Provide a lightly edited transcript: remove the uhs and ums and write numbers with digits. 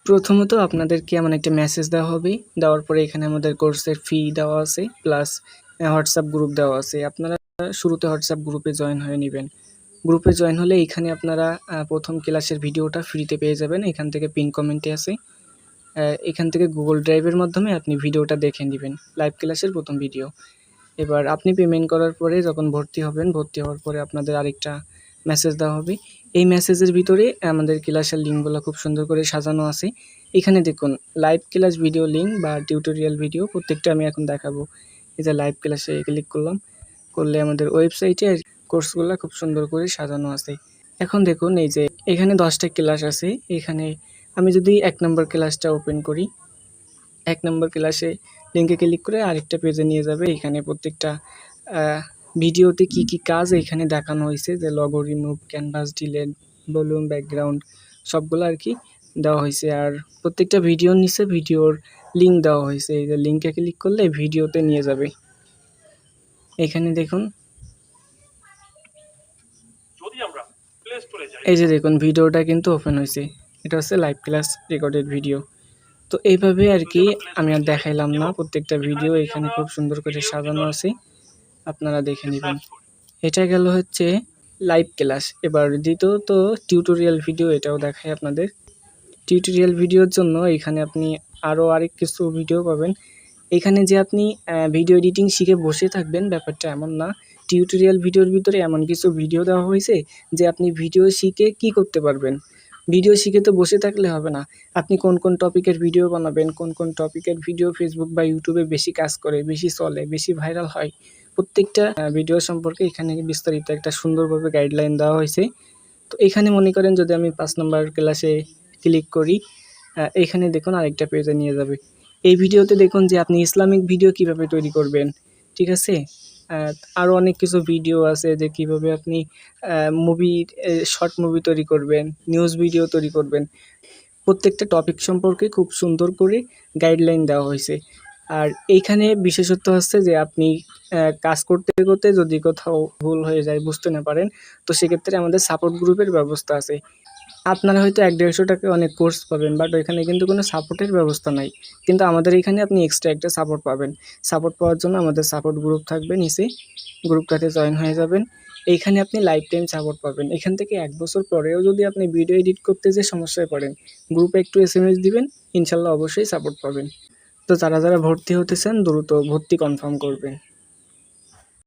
প্রথমত আপনাদেরকে এমন একটা মেসেজ দেওয়া হবে। দেওয়ার পরে এখানে আমাদের কোর্সের ফি দেওয়া আছে, প্লাস হোয়াটসঅ্যাপ গ্রুপ দেওয়া আছে। আপনারা শুরুতে হোয়াটসঅ্যাপ গ্রুপে জয়েন হয়ে নিবেন। গ্রুপে জয়েন হলে এখানে আপনারা প্রথম ক্লাসের ভিডিওটা ফ্রিতে পেয়ে যাবেন। এখান থেকে পিন কমেন্টে আছে। এখান থেকে গুগল ড্রাইভের মাধ্যমে আপনি ভিডিওটা দেখে নেবেন, লাইভ ক্লাসের প্রথম ভিডিও। এবার আপনি পেমেন্ট করার পরে যখন ভর্তি হবেন, ভর্তি হওয়ার পরে আপনাদের আরেকটা মেসেজ দেওয়া হবে। এই মেসেজের ভিতরে আমাদের ক্লাসের লিঙ্কগুলো খুব সুন্দর করে সাজানো আছে। এখানে দেখুন লাইভ ক্লাস ভিডিও লিঙ্ক বা টিউটোরিয়াল ভিডিও প্রত্যেকটা আমি এখন দেখাবো। এই যে লাইভ ক্লাসে ক্লিক করলাম, করলে আমাদের ওয়েবসাইটে কোর্সগুলো খুব সুন্দর করে সাজানো আছে। এখন দেখুন এই যে এখানে 10টা ক্লাস আছে। এখানে আমি যদি 1 নম্বর ক্লাসটা ওপেন করি, 1 নম্বর ক্লাসে লিঙ্কে ক্লিক করে আরেকটা পেজে নিয়ে যাবে। এখানে প্রত্যেকটা ভিডিওতে কি কি কাজ এখানে দেখানো হয়েছে, যে logo remove, canvas delete, volume, background সবগুলো আর কি দেওয়া হয়েছে। আর প্রত্যেকটা ভিডিওর নিচে ভিডিওর লিঙ্ক দেওয়া হয়েছে। এই যে লিঙ্কে ক্লিক করলে ভিডিওতে নিয়ে যাবে। এখানে দেখুন এই যে দেখুন ভিডিওটা কিন্তু ওপেন হয়েছে। এটা হচ্ছে লাইভ ক্লাস রেকর্ডেড ভিডিও। তো এইভাবে আর কি আমি আর দেখাইলাম না, প্রত্যেকটা ভিডিও এখানে খুব সুন্দর করে সাজানো আছে, আপনারা দেখে নেবেন। এটা গেল হচ্ছে লাইভ ক্লাস। এবার দ্বিতীয়ত টিউটোরিয়াল ভিডিও, এটাও দেখাই আপনাদের। টিউটোরিয়াল ভিডিওর জন্য এখানে আপনি আরও আরেক কিছু ভিডিও পাবেন। এখানে যে আপনি ভিডিও এডিটিং শিখে বসে থাকবেন ব্যাপারটা এমন না। টিউটোরিয়াল ভিডিওর ভিতরে এমন কিছু ভিডিও দেওয়া হয়েছে যে আপনি ভিডিও শিখে কি করতে পারবেন। ভিডিও শিখে তো বসে থাকলে হবে না। আপনি কোন কোন টপিকের ভিডিও বানাবেন, কোন কোন টপিকের ভিডিও ফেসবুক বা ইউটিউবে বেশি কাজ করে, বেশি চলে, বেশি ভাইরাল হয়, প্রত্যেকটা ভিডিও সম্পর্কে এখানে বিস্তারিত একটা সুন্দরভাবে গাইডলাইন দেওয়া হয়েছে। তো এখানে মনে করেন যদি আমি 5 নম্বর ক্লাসে ক্লিক করি, এখানে দেখুন আরেকটা পেজে নিয়ে যাবে। এই ভিডিওতে দেখুন যে আপনি ইসলামিক ভিডিও কিভাবে তৈরি করবেন, ঠিক আছে। আরও অনেক কিছু ভিডিও আছে যে কিভাবে আপনি মুভি, শর্ট মুভি তৈরি করবেন, নিউজ ভিডিও তৈরি করবেন। প্রত্যেকটা টপিক সম্পর্কে খুব সুন্দর করে গাইডলাইন দেওয়া হয়েছে। আর এইখানে বিশেষত্ব হচ্ছে যে আপনি কাজ করতে করতে যদি কোথাও ভুল হয়ে যায়, বুঝতে না পারেন, তো সেক্ষেত্রে আমাদের সাপোর্ট গ্রুপের ব্যবস্থা আছে। আপনারা হয়তো 100-150 টাকায় অনেক কোর্স পাবেন, বাট এখানে কিন্তু কোনো সাপোর্টের ব্যবস্থা নাই। কিন্তু আমাদের এখানে আপনি এক্সট্রা একটা সাপোর্ট পাবেন। সাপোর্ট পাওয়ার জন্য আমাদের সাপোর্ট গ্রুপ থাকবে নিচে, গ্রুপটাতে জয়েন হয়ে যাবেন। এইখানে আপনি লাইফ টাইম সাপোর্ট পাবেন। এখান থেকে 1 বছর পরেও যদি আপনি ভিডিও এডিট করতে যে সমস্যায় পড়েন, গ্রুপে একটু SMS দিবেন, ইনশাল্লাহ অবশ্যই সাপোর্ট পাবেন। তো যারা যারা ভর্তি হতে চান দ্রুত ভর্তি কনফার্ম করবেন।